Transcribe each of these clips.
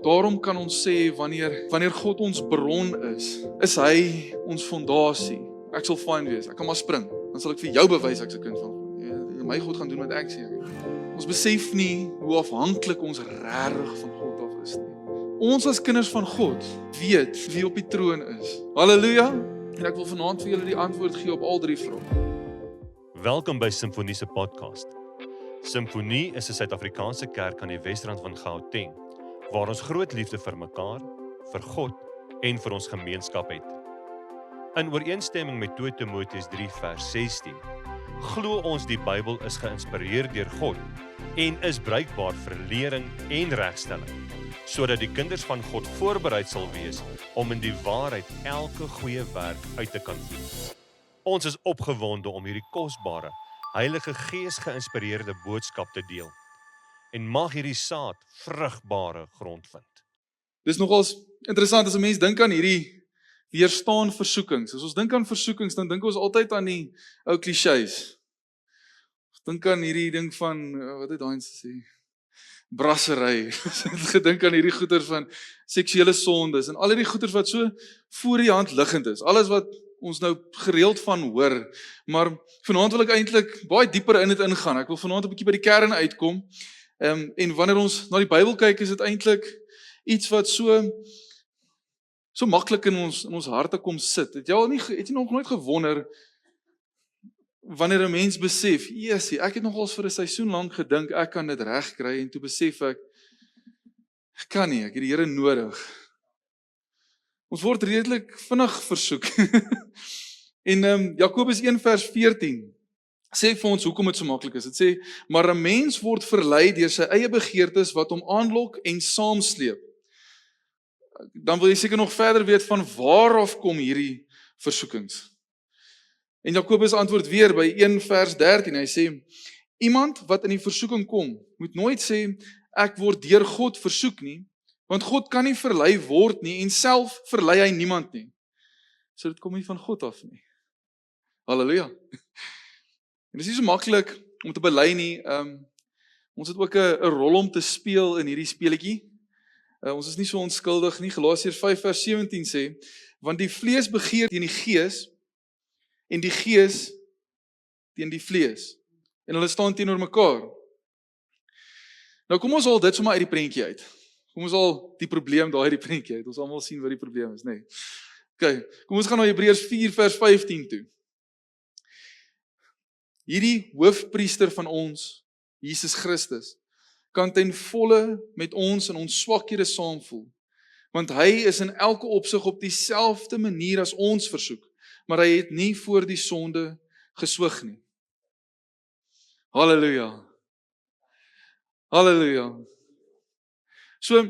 Daarom kan ons sê, wanneer God ons bron is hy ons fondasie. Ek sal fyn wees, ek kan maar spring. Dan sal ek vir jou bewys ek is 'n kind van God. My God gaan doen wat ek sê. Ons besef nie hoe afhanklik ons regtig van God af is nie. Ons as kinders van God weet wie op die troon is. Halleluja! En ek wil vanaand vir julle die antwoord gee op al 3 vrae. Welkom by Simfonie se podcast. Simfonie is 'n Suid-Afrikaanse kerk aan die Wesrand van Gauteng, waar ons groot liefde vir mekaar, vir God en vir ons gemeenskap het. In ooreenstemming met 2 Timoteus 3 vers 16, glo ons die Bybel is geïnspireer deur God en is bruikbaar vir lering en regstelling, sodat die kinders van God voorbereid sal wees om in die waarheid elke goeie werk uit te kan voer. Ons is opgewonde om hierdie kosbare, Heilige Gees geïnspireerde boodskap te deel en mag hierdie saad vrugbare grond vind. Dis nogals interessant as 'n mens dink aan hierdie weerstaan versoekings. As ons dink aan versoekings, dan dink ons altyd aan die ou klisjées. Ons dink aan hierdie ding van, wat het daai gesê? Brassery. Ons het gedink aan hierdie goeters van seksuele sondes en al hierdie goeters wat so voor die hand liggend is. Alles wat ons nou gereeld van hoor, maar vanaand wil ek eintlik baie dieper in dit ingaan. Ek wil vanaand 'n bietjie by die kern uitkom. En wanneer ons na die Bybel kyk, is dit eintlik iets wat so maklik in ons harte kom sit. Het jy nog nooit gewonder wanneer 'n mens besef, Jesusie, ek het nogals vir 'n seisoen lank gedink ek kan dit regkry en toe besef ek kan nie, ek het die Here nodig. Ons word redelik vinnig versoek. En Jakobus 1 vers 14 sê vir ons hoekom dit so maklik is. Dit sê, maar 'n mens word verlei deur sy eie begeertes wat hom aanlok en saamsleep. Dan wil jy seker nog verder weet van waar af kom hierdie versoekings. En Jakobus antwoord weer by 1 vers 13. Hy sê, iemand wat in die versoeking kom, moet nooit sê, ek word deur God versoek nie, want God kan nie verlei word nie en self verlei hy niemand nie. So dit kom nie van God af nie. Halleluja. En dit is nie so maklik om te bely nie. Ons het ook 'n rol om te speel in hierdie speletjie. Ons is nie so onskuldig nie. Galasiërs 5 vers 17 sê, want die vlees begeer teen die gees en die gees teen die vlees. En hulle staan teenoor mekaar. Nou kom ons haal dit sommer uit die prentjie uit. Kom ons haal die probleem daar uit die prentjie uit. Ons almal sien wat die probleem is, nê? Nee. OK, kom ons gaan na Hebreërs 4 vers 15 toe. Hierdie hoofpriester van ons, Jesus Christus, kan ten volle met ons in ons swakhede saamvoel, want hy is in elke opsig op dieselfde manier as ons versoek, maar hy het nie voor die sonde geswyg nie. Halleluja. Halleluja. So,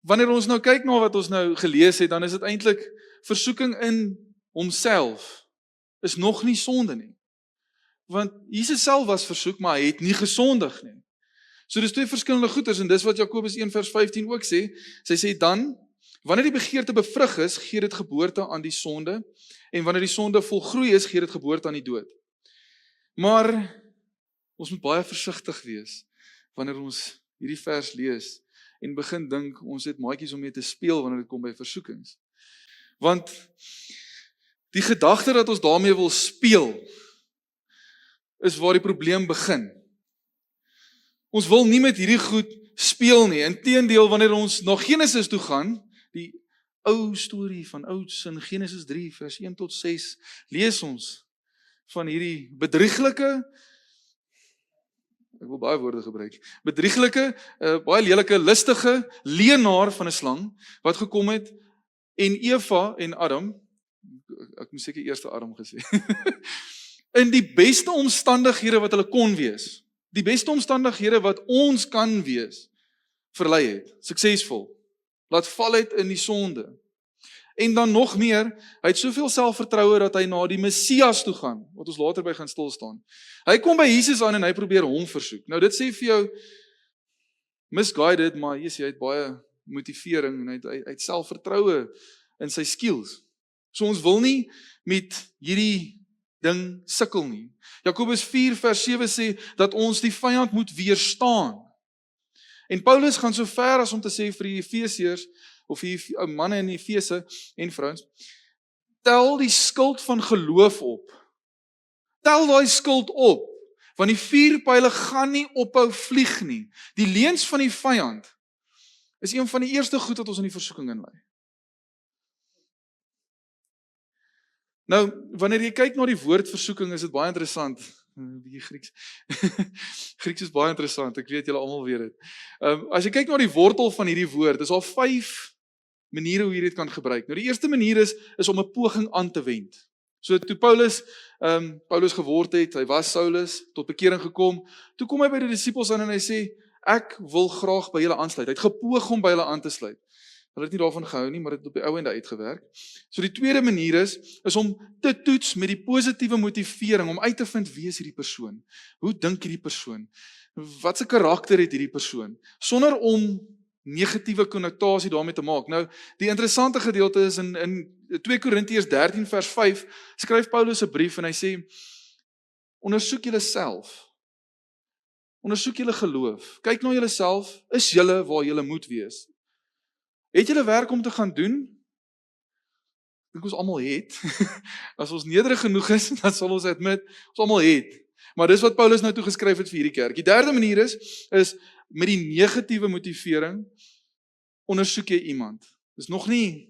wanneer ons nou kyk na wat ons nou gelees het, dan is dit eintlik versoeking in homself is nog nie sonde nie. Want Jesus self was versoek, maar hy het nie gesondig nie. So dis 2 verskillende goeders en dis wat Jakobus 1 vers 15 ook sê. Sy sê dan, wanneer die begeerte bevrug is, gee dit geboorte aan die sonde en wanneer die sonde volgroei is, gee dit geboorte aan die dood. Maar ons moet baie versigtig wees wanneer ons hierdie vers lees en begin dink ons het maatjies om mee te speel wanneer dit kom by versoekings. Want die gedagte dat ons daarmee wil speel is waar die probleem begin. Ons wil nie met hierdie goed speel nie. Inteendeel, wanneer ons na Genesis toe gaan, die ou storie van ouds in Genesis 3 vers 1 tot 6, lees ons van hierdie bedrieglike, ek wil baie woorde gebruik, bedrieglike, baie lelike, listige leenaar van 'n slang, wat gekom het, en Eva en Adam, ek moet seker eers Adam gesê, in die beste omstandighede wat hulle kon wees, die beste omstandighede wat ons kan wees, verlei het, suksesvol, laat val het in die sonde. En dan nog meer, hy het soveel selfvertroue dat hy na die Messias toe gaan, wat ons later by gaan stil staan. Hy kom by Jesus aan en hy probeer hom versoek. Nou dit sê vir jou, misguided, maar hy het baie motivering en hy het selfvertroue in sy skills. So ons wil nie met hierdie ding sukkel nie. Jakobus 4 vers 7 sê dat ons die vyand moet weerstaan. En Paulus gaan so ver as om te sê vir die Efesiërs, of die manne in Efese en vrouens, tel die skuld van geloof op. Tel daai skuld op, want die vuurpyle gaan nie ophou vlieg nie. Die leuns van die vyand is een van die eerste goed wat ons in die versoeking inlei. Nou, wanneer jy kyk na die woord versoeking, is dit baie interessant. 'n Bietjie Grieks. Grieks is baie interessant, ek weet julle almal weet dit. As jy kyk na die wortel van hierdie woord, is al 5 maniere hoe jy dit kan gebruik. Nou die eerste manier is om 'n poging aan te wend. So toe Paulus geword het, hy was Saulus, tot bekering gekom, toe kom hy by die disippels aan en hy sê, ek wil graag by julle aansluit. Hy het gepoog om by hulle aan te sluit. Hulle het nie daarvan gehou nie, maar dit het op die ou ende uitgewerk. So die tweede manier is om te toets met die positiewe motivering, om uit te vind wie is hierdie persoon. Hoe dink hierdie persoon? Wat se karakter het hierdie persoon? Sonder om negatiewe konnotasie daarmee te maak. Nou, die interessante gedeelte is in 2 Korintiërs 13 vers 5, skryf Paulus 'n brief en hy sê, ondersoek julle self. Ondersoek julle geloof. Kyk na julle self, is julle waar julle moet wees? Het julle werk om te gaan doen? Ek dink ons almal het. As ons nederig genoeg is, dan sal ons admit, ons almal het. Maar dis wat Paulus nou toe geskryf het vir hierdie kerk. Die derde manier is met die negatiewe motivering, ondersoek jy iemand. Dis nog nie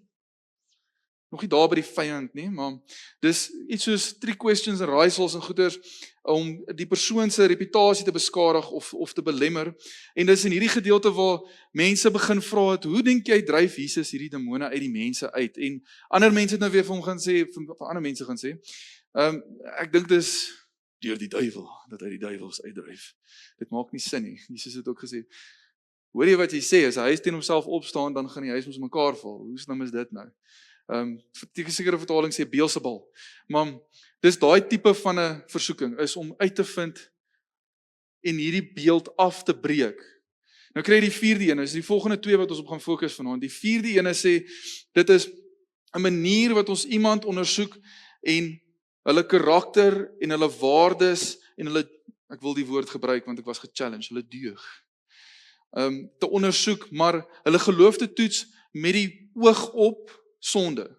daar by die vyand nie, maar dis iets soos 3 questions en raaisels en goeders, om die persoon se reputasie te beskadig of te belemmer. En dis in hierdie gedeelte waar mense begin vra het, hoe dink jy dryf Jesus hierdie demone uit die mense uit? En ander mense het nou weer vir hom gaan sê, vir ander mense gaan sê, ek dink dis deur die duiwel, dat hy die duiwels uitdryf. Dit maak nie sin nie. Jesus het ook gesê, hoor jy wat jy sê, as hy teen homself opstaan, dan gaan die huis mos mekaar val. Hoe slim is dit nou? Die sekere vertaling sê Beelzebul. Maar dis daai tipe van 'n versoeking, is om uit te vind en hierdie beeld af te breek. Nou kry jy die vierde een, is die volgende 2 wat ons op gaan fokus vanaand. Die vierde een sê, dit is 'n manier wat ons iemand ondersoek en hulle karakter en hulle waardes en hulle, ek wil die woord gebruik want ek was gechallenged, hulle deug. Te ondersoek, maar hulle geloof te toets met die oog op sonde.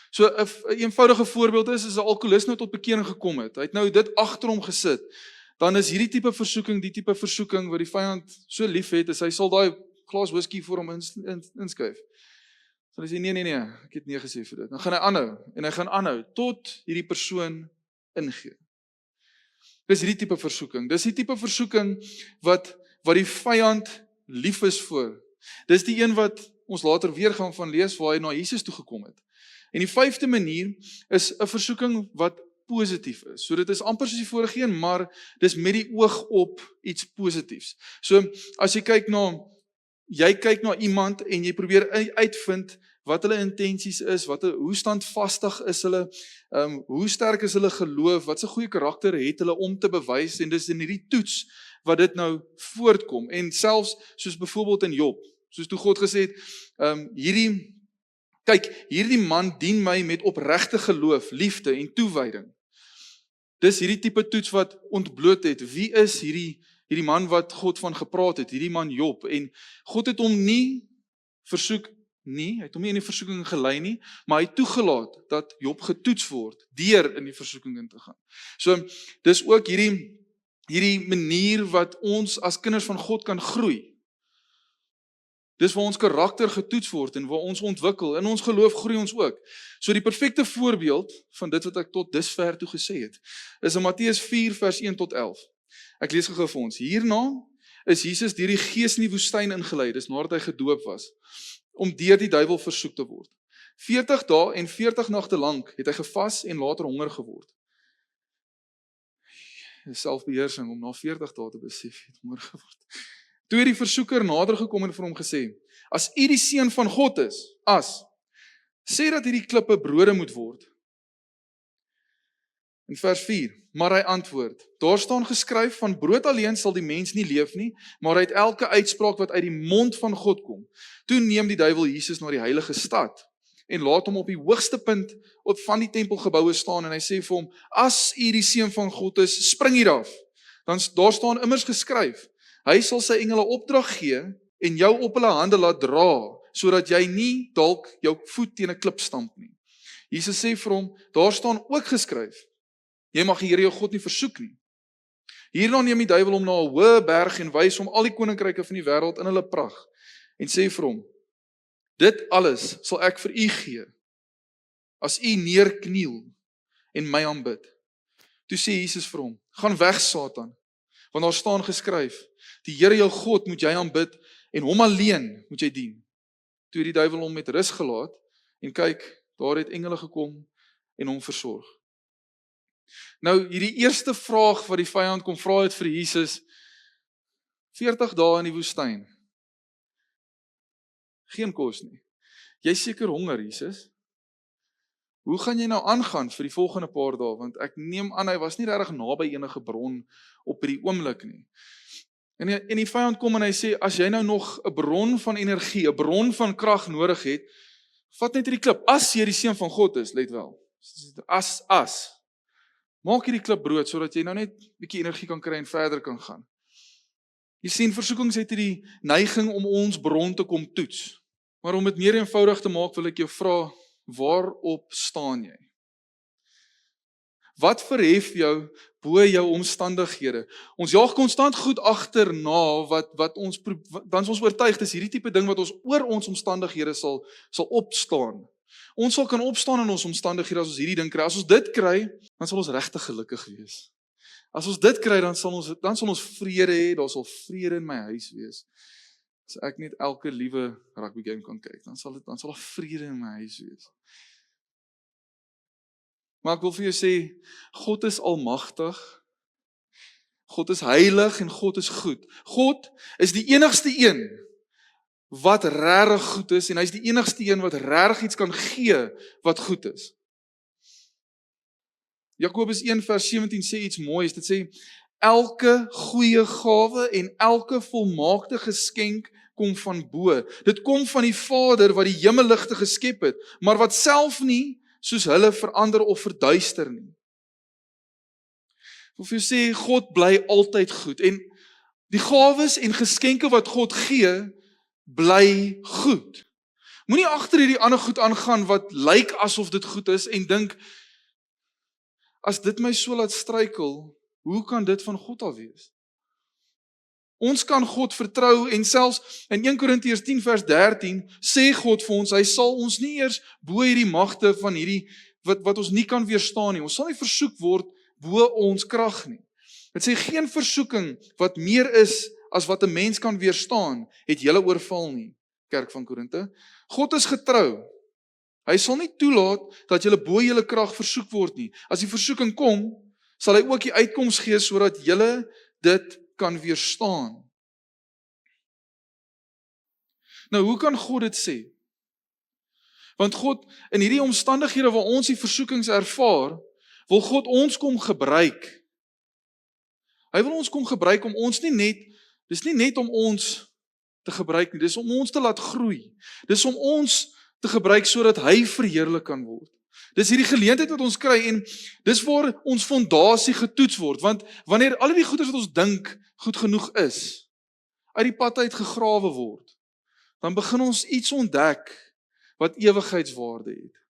So 'n eenvoudige voorbeeld is 'n alkoholist nou tot bekering gekom het. Hy het nou dit agter hom gesit. Dan is hierdie tipe versoeking, die tipe versoeking wat die vyand so lief het, is hy sal daai glas whisky vir hom inskuif. So hy sê nee, ek het nee gesê vir dit. Dan gaan hy aanhou en hy gaan aanhou tot hierdie persoon ingee. Dis hierdie tipe versoeking. Dis die tipe versoeking wat die vyand lief is vir. Dis die een wat ons later weer gaan van lees waar hy na Jesus toe gekom het. En die 5de manier is 'n versoeking wat positief is. So dit is amper soos die vorige een, maar dis met die oog op iets positiefs. So as jy kyk na iemand en jy probeer uitvind wat hulle intensies is, hoe standvastig is hulle, hoe sterk is hulle geloof, wat 'n goeie karakter het hulle om te bewys, en dis in hierdie toets wat dit nou voortkom. En selfs soos byvoorbeeld in Job, soos toe God gesê het, hierdie man dien my met opregte geloof, liefde en toewyding. Dis hierdie tipe toets wat ontbloot het, wie is hierdie man wat God van gepraat het, hierdie man Job, en God het hom nie versoek nie, hy het hom nie in die versoeking gelei nie, maar hy het toegelaat dat Job getoets word, deur in die versoeking in te gaan. So, dis ook hierdie manier wat ons as kinders van God kan groei. Dis waar ons karakter getoets word en waar ons ontwikkel. In ons geloof groei ons ook. So die perfekte voorbeeld van dit wat ek tot dusver toe gesê het, is in Matteus 4 vers 1 tot 11. Ek lees gou vir ons. Hierna is Jesus deur die Gees in die woestyn ingelei, dis nadat hy gedoop was, om deur die duiwel versoek te word. 40 dae en 40 nagte lank het hy gevas en later honger geword. Selfbeheersing om na 40 dae te besef, het honger geword. Toe het die versoeker nader gekom en vir hom gesê, as u die seun van God is, sê dat hierdie klippe brode moet word. In vers 4, maar hy antwoord, daar staan geskryf, van brood alleen sal die mens nie leef nie, maar uit elke uitspraak wat uit die mond van God kom. Toe neem die duiwel Jesus na die heilige stad, en laat hom op die hoogste punt van die tempelgeboue staan, en hy sê vir hom, as u die seun van God is, spring hier af. Dan daar staan immers geskryf, Hy sal sy engele opdrag gee en jou op hulle hande laat dra, sodat jy nie dalk jou voet teen 'n klip stamp nie. Jesus sê vir hom, daar staan ook geskryf, jy mag die Here jou God nie versoek nie. Hierna neem die duiwel hom na 'n hoë berg en wys hom al die koninkryke van die wêreld in hulle prag en sê vir hom, dit alles sal ek vir u gee, as u neerkniel en my aanbid. Toe sê Jesus vir hom, gaan weg Satan, want daar staan geskryf, die Here jou God moet jy aanbid en hom alleen moet jy dien. Toe het die duiwel hom met rus gelaat en kyk, daar het engele gekom en hom versorg. Nou, hierdie eerste vraag wat die vyand kom vra het vir Jesus, 40 dae in die woestyn. Geen kos nie. Jy is seker honger, Jesus. Hoe gaan jy nou aangaan vir die volgende paar dae? Want ek neem aan, hy was nie regtig naby enige bron op hierdie oomblik nie. En die vyand kom en hy sê, as jy nou nog 'n bron van energie, 'n bron van krag nodig het, vat net hierdie klip. As jy die seun van God is, let wel. As. Maak hierdie klip brood, sodat jy nou net 'n bietjie energie kan kry en verder kan gaan. Jy sien, versoekings het hierdie neiging om ons bron te kom toets. Maar om dit meer eenvoudig te maak, wil ek jou vra, waarop staan jy? Wat verhef jou bo jou omstandighede? Ons jaag konstant goed agterna wat ons dan is ons oortuig dis hierdie tipe ding wat ons oor ons omstandighede sal opstaan. Ons sal kan opstaan in ons omstandighede as ons hierdie ding kry. As ons dit kry, dan sal ons regtig gelukkig wees. As ons dit kry, dan sal ons vrede hê, daar sal vrede in my huis wees. As ek net elke liewe rugby game kan kyk, dan sal daar vrede in my huis wees. Maar ek wil vir jou sê, God is almagtig, God is heilig en God is goed. God is die enigste een wat regtig goed is en hy is die enigste een wat regtig iets kan gee wat goed is. Jakobus 1 vers 17 sê iets moois, dit sê, elke goeie gawe en elke volmaakte geskenk kom van bo. Dit kom van die Vader wat die hemelligte geskep het, maar wat self nie soos hulle verander of verduister nie. Of jy sê, God bly altyd goed en die gawes en geskenke wat God gee, bly goed. Moenie agter hierdie ander goed aangaan wat lyk asof dit goed is en dink, as dit my so laat struikel, hoe kan dit van God af wees? Ons kan God vertrou en selfs in 1 Korintiërs 10 vers 13 sê God vir ons, hy sal ons nie eers bo hierdie magte van hierdie wat ons nie kan weerstaan nie. Ons sal nie versoek word bo ons krag nie. Dit sê geen versoeking wat meer is as wat 'n mens kan weerstaan, het julle oorval nie, kerk van Korinte. God is getrou. Hy sal nie toelaat dat julle bo julle krag versoek word nie. As die versoeking kom, sal hy ook die uitkoms gee sodat julle dit kan weerstaan. Nou, hoe kan God dit sê? Want God, in hierdie omstandighede waar ons die versoekings ervaar, wil God ons kom gebruik. Hy wil ons kom gebruik om ons dis nie net om ons te gebruik nie, dis om ons te laat groei. Dis om ons te gebruik sodat hy verheerlik kan word. Dis hierdie geleentheid wat ons kry en dis waar ons fondasie getoets word, want wanneer al die goeders wat ons dink goed genoeg is, uit die pad uit gegrawe word, dan begin ons iets ontdek wat ewigheidswaarde het.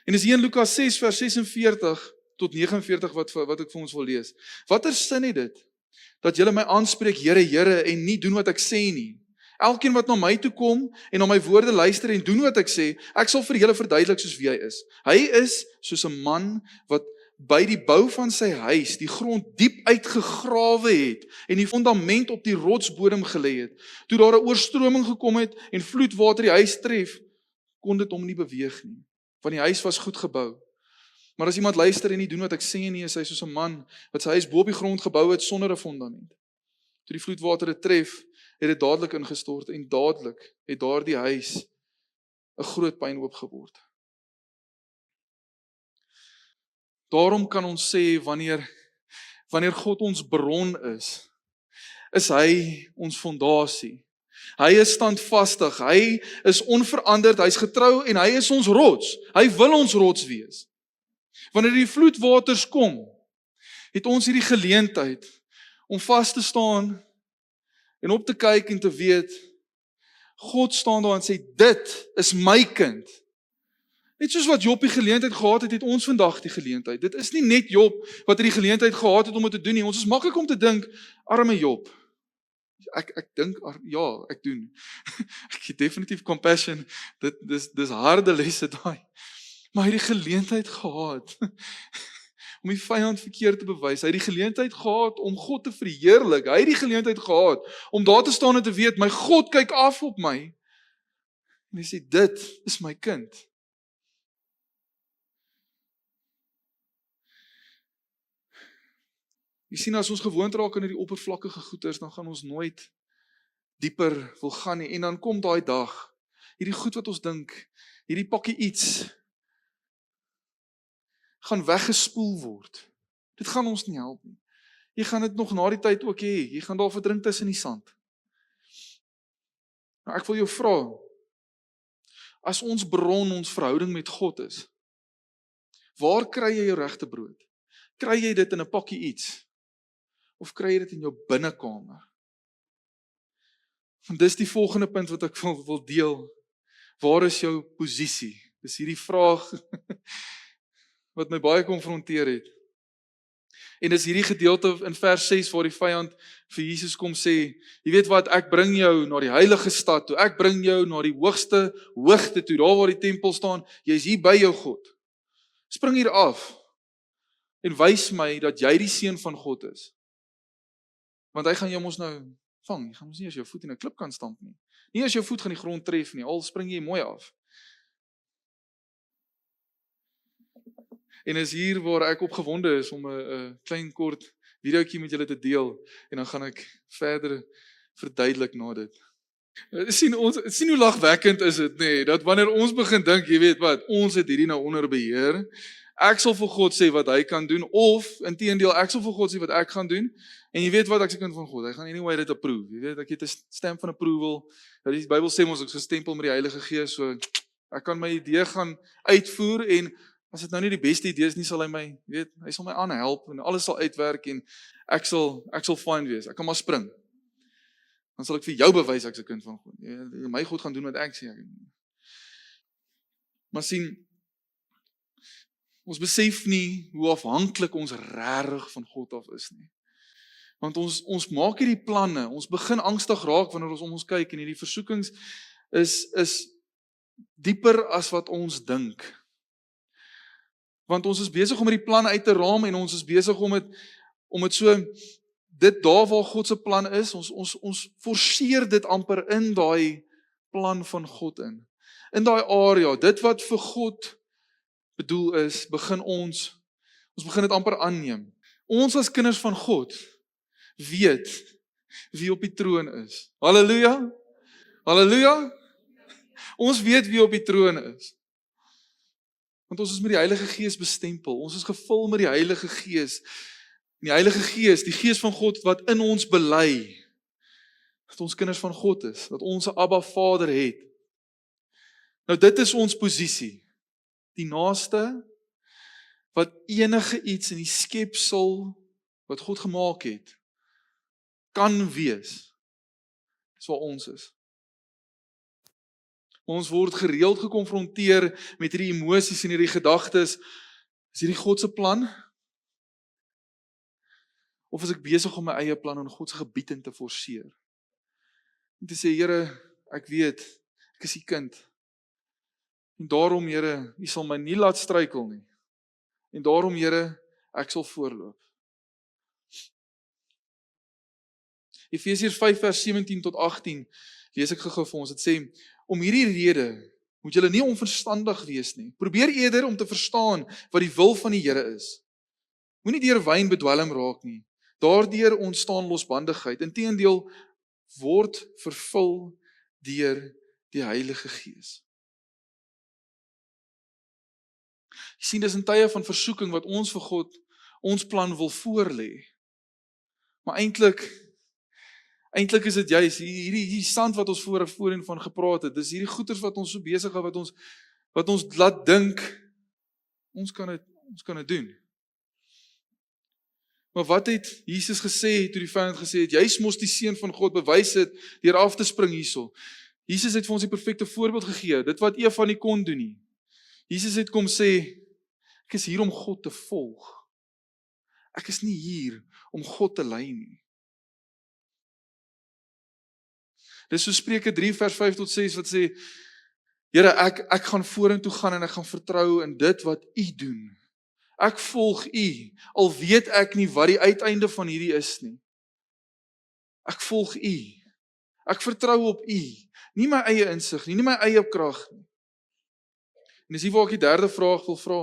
En dis hier in Lukas 6 vers 46 tot 49 wat ek vir ons wil lees. Watter sin het dit? Dat julle my aanspreek, Here, Here, en nie doen wat ek sê nie. Elkeen wat na my toe kom en na my woorde luister en doen wat ek sê, ek sal vir julle verduidelik soos wie hy is. Hy is soos 'n man wat by die bou van sy huis die grond diep uitgegrawe het en die fondament op die rotsbodem gelê het. Toe daar 'n oorstroming gekom het en vloedwater die huis tref, kon dit hom nie beweeg nie, want die huis was goed gebou. Maar as iemand luister en nie doen wat ek sê nie, is hy soos 'n man wat sy huis bo op die grond gebou het sonder 'n fondament. Toe die vloedwater dit tref, het dit dadelik ingestort en dadelik het daardie huis 'n groot puinhoop geword. Daarom kan ons sê, wanneer God ons bron is hy ons fondasie. Hy is standvastig, hy is onveranderd, hy is getrou en hy is ons rots. Hy wil ons rots wees. Wanneer die vloedwaters kom, het ons hierdie geleentheid om vas te staan En op te kyk en te weet, God staan daar en sê, dit is my kind. Net soos wat Job die geleentheid gehad het, het ons vandag die geleentheid. Dit is nie net Job wat die geleentheid gehad het om dit te doen nie. Ons is maklik om te dink, arme Job. Ek dink, ja, ek doen. Ek het definitief compassion. Dis harde lesse daai. Maar hy het die geleentheid gehad om die vyand verkeerd te bewys. Hy het die geleentheid gehad om God te verheerlik. Hy het die geleentheid gehad om daar te staan en te weet, my God kyk af op my. En hy sê, dit is my kind. Jy sien, as ons gewoond raak aan die oppervlakkige goeders, dan gaan ons nooit dieper wil gaan nie. En dan kom daai dag, hierdie goed wat ons dink, hierdie pakkie iets, gaan weggespoel word. Dit gaan ons nie help nie. Jy gaan dit nog na die tyd ook hê. Jy gaan daar verdrink tussen die sand. Nou ek wil jou vra, as ons bron ons verhouding met God is, waar kry jy jou regte brood? Kry jy dit in 'n pakkie iets? Of kry jy dit in jou binnekamer? Want dis die volgende punt wat ek wil deel. Waar is jou posisie? Dis hierdie vraag wat my baie konfronteer het. En dis hierdie gedeelte in vers 6 waar die vyand vir Jesus kom sê, jy weet wat, ek bring jou na die heilige stad toe, ek bring jou na die hoogste hoogte toe, daar waar die tempel staan, jy is hier by jou God. Spring hier af en wys my dat jy die seun van God is. Want hy gaan jou mos nou vang, jy gaan mos nie as jou voet in 'n klip kan stamp nie. Nie as jou voet gaan die grond tref nie, al spring jy mooi af. En is hier waar ek opgewonde is om 'n klein kort videoetjie met julle te deel en dan gaan ek verder verduidelik na dit. Sien hoe lagwekkend is dit, nê, dat wanneer ons begin dink, jy weet wat, ons het hierdie nou onder beheer. Ek sal vir God sê wat hy kan doen, of inteendeel, ek sal vir God sê wat ek gaan doen. En jy weet wat, ek is 'n kind van God. Hy gaan anyway dit approve. Jy weet, ek het 'n stamp van approval. Die Bybel sê ons ek is gestempel met die Heilige Gees, so ek kan my idee gaan uitvoer en as dit nou nie die beste idee is nie, sal hy my, jy weet, hy sal my aanhelp en alles sal uitwerk en ek sal fine wees. Ek kan maar spring. Dan sal ek vir jou bewys ek is 'n kind van God. My God gaan doen wat ek sê. Maar sien, ons besef nie hoe afhanklik ons regtig van God af is nie. Want ons maak hierdie planne, ons begin angstig raak wanneer ons om ons kyk en hierdie versoekings is dieper as wat ons dink. Want ons is besig om hierdie planne uit te raam en ons is besig om dit so, dit daar waar God se plan is, ons forceer dit amper in daai plan van God in. In daai area, dit wat vir God bedoel is, begin ons begin dit amper aanneem. Ons as kinders van God weet wie op die troon is. Halleluja! Halleluja! Ons weet wie op die troon is. Want ons is met die Heilige Gees bestempel. Ons is gevul met die Heilige Gees. En die Heilige Gees, die Gees van God wat in ons bely, dat ons kinders van God is, dat ons 'n Abba Vader het. Nou dit is ons posisie. Die naaste wat enige iets in die skepsel wat God gemaak het, kan wees. Dis waar ons is. Ons word gereeld gekonfronteer met hierdie emosies en hierdie gedagtes. Is hierdie God se plan? Of is ek besig om my eie plan in God se gebied in te forceer? En te sê, Here, ek weet, ek is U kind. En daarom, Here, U sal my nie laat struikel nie. En daarom, Here, ek sal voorloop. Efesiërs 5 vers 17 tot 18 lees ek gou vir ons. Dit sê, om hierdie rede moet julle nie onverstandig wees nie. Probeer eerder om te verstaan wat die wil van die Here is. Moenie deur wyn bedwelm raak nie. Daardeur ontstaan losbandigheid. Inteendeel, word vervul deur die Heilige Gees. Jy sien, dis in tye van versoeking wat ons vir God ons plan wil voorlê. Maar eintlik is dit juist hierdie stand wat ons voorheen van gepraat het. Dis hierdie goeters wat ons so besig hou, wat ons laat dink ons kan dit doen. Maar wat het Jesus gesê toe die vyand gesê het, jy's mos die seun van God, bewys dit deur af te spring hierso. Jesus het vir ons die perfekte voorbeeld gegee, dit wat Eva nie kon doen nie. Jesus het kom sê, ek is hier om God te volg. Ek is nie hier om God te lei nie. Dis so Spreuke 3 vers 5 tot 6 wat sê, Here, ek gaan vorentoe gaan en ek gaan vertrou in dit wat U doen. Ek volg U, al weet ek nie wat die uiteinde van hierdie is nie. Ek volg U. Ek vertrou op U. Nie my eie insig nie, nie my eie krag nie. En dis hier waar ek die derde vraag wil vra.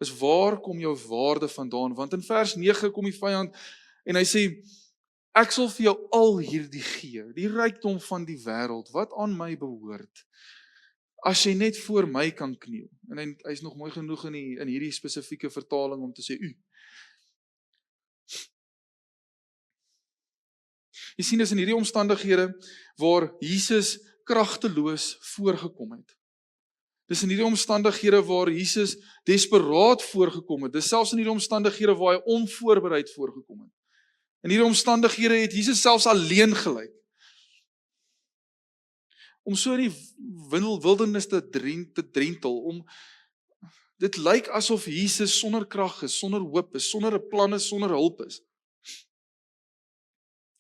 Is waar kom jou waarde vandaan? Want in vers 9 kom die vyand en hy sê, ek sal vir jou al hierdie gee, die rykdom van die wêreld, wat aan my behoort, as jy net voor my kan kniel. En hy is nog mooi genoeg in hierdie spesifieke vertaling om te sê, U. Jy sien, dis in hierdie omstandighede waar Jesus kragteloos voorgekom het. Dis in hierdie omstandighede waar Jesus desperaat voorgekom het. Dis selfs in hierdie omstandighede waar hy onvoorbereid voorgekom het. In hierdie omstandighede het Jesus selfs alleen gelyk. Om so in die wildernis te drentel, dit lyk asof Jesus sonder krag is, sonder hoop is, sonder 'n plan is, sonder hulp is.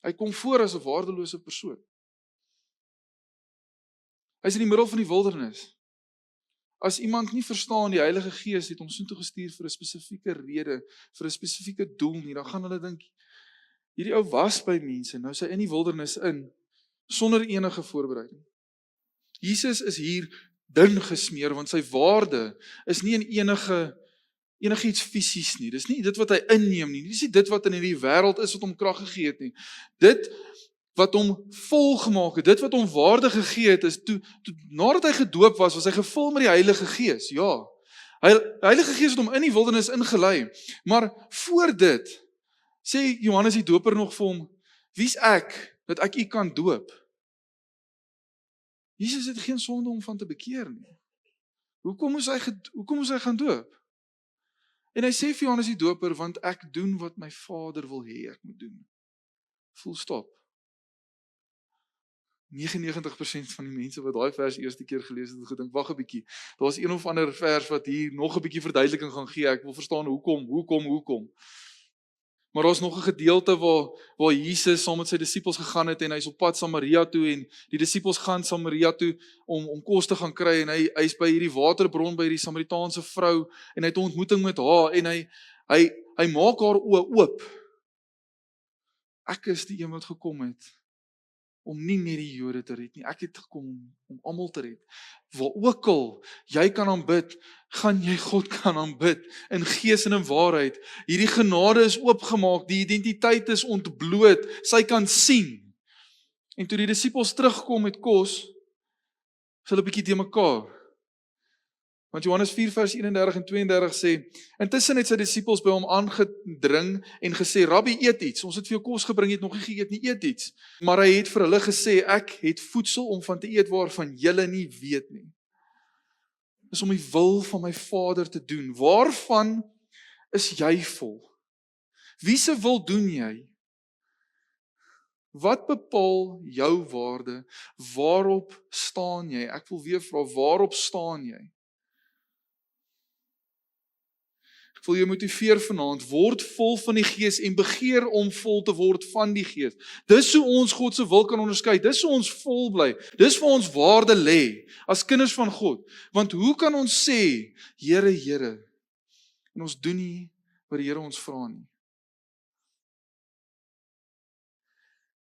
Hy kom voor as 'n waardelose persoon. Hy's in die middel van die wildernis. As iemand nie verstaan die Heilige Gees het hom soontoe gestuur vir 'n spesifieke rede, vir 'n spesifieke doel nie, dan gaan hulle dink, hierdie ou was by mense, nou is hy in die wildernis in, sonder enige voorbereiding. Jesus is hier dun gesmeer, want sy waarde is nie in enigiets fisies nie. Dis nie dit wat hy inneem nie. Dis nie dit wat in hierdie wêreld is wat hom krag gegee het nie. Dit wat hom vol gemaak het, dit wat hom waarde gegee het, is toe nadat hy gedoop was hy gevul met die Heilige Gees. Ja. Die Heilige Gees het hom in die wildernis ingelei. Maar voor dit sê Johannes die Doper nog vir hom, wie's ek dat ek u kan doop? Jesus het geen sonde om van te bekeer nie. Hoekom moes hy gaan doop? En hy sê vir Johannes die Doper, want ek doen wat my Vader wil hê ek moet doen. Full stop. 99% van die mense wat daai vers eerste keer gelees het, het gedink, wag 'n bietjie. Daar's een of ander vers wat hier nog 'n bietjie verduideliking gaan gee. Ek wil verstaan hoekom. Maar daar's nog 'n gedeelte waar Jesus saam met sy disippels gegaan het en hy's op pad Samaria toe en die disippels gaan Samaria toe om kos te gaan kry en hy's by hierdie waterbron by hierdie Samaritaanse vrou en hy het 'n ontmoeting met haar en hy maak haar oë oop. Ek is die een wat gekom het om nie net die Jode te red nie. Ek het gekom om almal te red. Waar ook al jy kan aanbid, gaan jy God kan aanbid in gees en in waarheid. Hierdie genade is oopgemaak, die identiteit is ontbloot, sy kan sien. En toe die disippels terugkom met kos, is hulle 'n bietjie te mekaar. Want Johannes 4 vers 31 en 32 sê, intussen het sy disippels by hom aangedring en gesê, Rabbi, eet iets. Ons het vir jou kos gebring, jy het nog nie geëet nie, eet iets. Maar hy het vir hulle gesê, ek het voedsel om van te eet waarvan julle nie weet nie. Dis om die wil van my Vader te doen. Waarvan is jy vol? Wie se wil doen jy? Wat bepaal jou waarde? Waarop staan jy? Ek wil weer vra, waarop staan jy? Ek wil jou motiveer vanaand, word vol van die Gees en begeer om vol te word van die Gees. Dis hoe ons God se wil kan onderskei, dis hoe ons vol bly, dis waar ons waarde lê, as kinders van God. Want hoe kan ons sê, Here, Here, en ons doen nie wat die Here ons vra nie.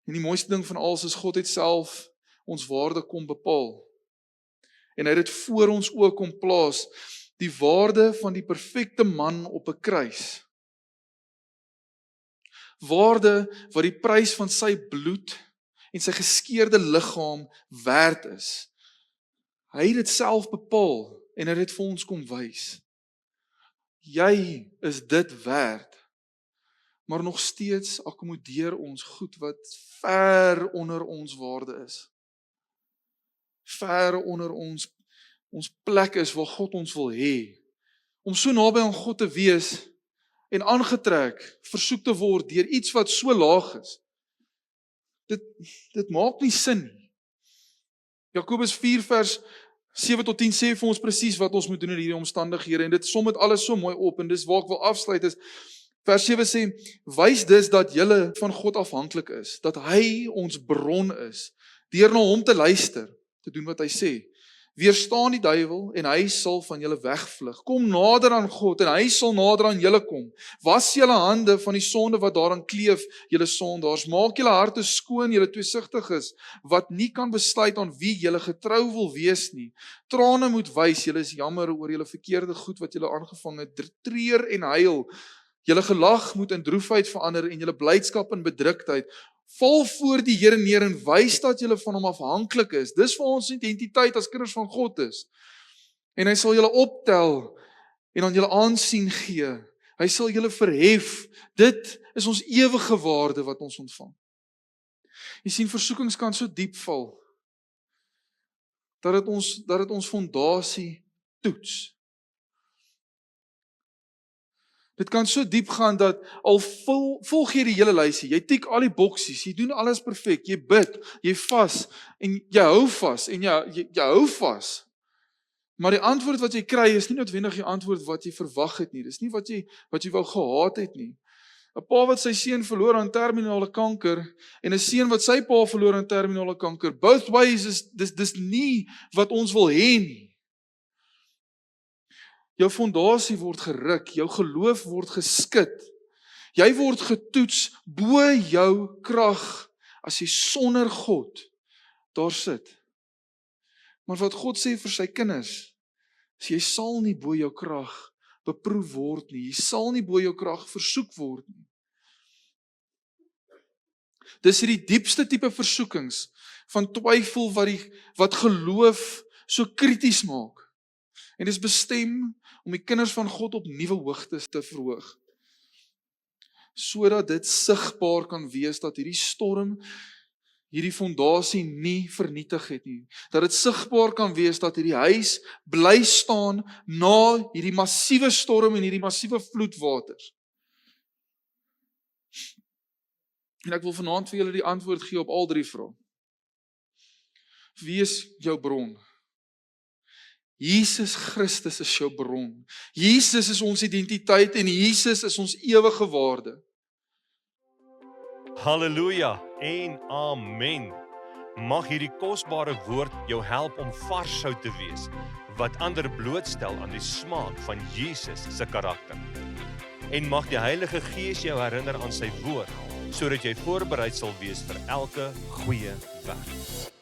En die mooiste ding van alles is, God het self ons waarde kom bepaal. En hy het dit voor ons ook kom plaas, die waarde van die perfekte man op 'n kruis. Waarde wat die prys van sy bloed en sy geskeurde liggaam werd is. Hy het dit self bepaal en hy het dit vir ons kom wys. Jy is dit werd, maar nog steeds akkommodeer ons goed wat ver onder ons waarde is. Ver onder ons plek is waar God ons wil hê. Om so naby aan God te wees en aangetrek, versoek te word deur iets wat so laag is. Dit maak nie sin nie. Jakobus 4 vers 7 tot 10 sê vir ons presies wat ons moet doen in hierdie omstandighede en dit som dit alles so mooi op en dis waar ek wil afsluit is. Vers 7 sê, wys dus dat julle van God afhanklik is, dat hy ons bron is, deur na hom te luister, te doen wat hy sê. Weerstaan die duiwel en hy sal van julle wegvlug. Kom nader aan God en hy sal nader aan julle kom. Was julle hande van die sonde wat daaraan kleef, julle sondaars. Maak julle harte skoon, julle tweesigtiges, wat nie kan besluit aan wie julle getrou wil wees nie. Trane moet wys, julle is jammer oor julle verkeerde goed wat julle aangevang het. Treur en huil. Julle gelag moet in droefheid verander en julle blydskap in bedruktheid. Val voor die Here neer en wys dat julle van hom afhanklik is. Dis vir ons identiteit as kinders van God is. En hy sal julle optel en aan julle aansien gee. Hy sal julle verhef. Dit is ons ewige waarde wat ons ontvang. Jy sien, versoekings kan so diep val dat dit ons fondasie toets. Dit kan so diep gaan dat al volg jy die hele lysie, jy tik al die boksies, jy doen alles perfek, jy bid, jy vas en jy hou vas en jy hou vas. Maar die antwoord wat jy kry is nie noodwendig die antwoord wat jy verwag het nie. Dis nie wat jy wou gehad het nie. 'n Pa wat sy seun verloor aan terminale kanker en 'n seun wat sy pa verloor aan terminale kanker. Both ways is dis nie wat ons wil hê nie. Jou fondasie word geruk, jou geloof word geskit. Jy word getoets bo jou krag as jy sonder God daar sit. Maar wat God sê vir sy kinders, is jy sal nie bo jou krag beproef word nie. Jy sal nie bo jou krag versoek word nie. Dis hierdie diepste tipe versoekings van twyfel wat geloof so krities maak. En dis bestem om die kinders van God op nuwe hoogtes te verhoog. Sodat dit sigbaar kan wees dat hierdie storm, hierdie fondasie nie vernietig het nie. Dat dit sigbaar kan wees dat hierdie huis bly staan na hierdie massiewe storm en hierdie massiewe vloedwaters. En ek wil vanaand vir julle die antwoord gee op al drie vrae. Wie is jou bron? Jesus Christus is jou bron. Jesus is ons identiteit en Jesus is ons ewige waarde. Halleluja en amen. Mag hierdie kosbare woord jou help om vars sout te wees, wat ander blootstel aan die smaak van Jesus se karakter. En mag die Heilige Gees jou herinner aan sy woord, sodat jy voorberei sal wees vir elke goeie werk.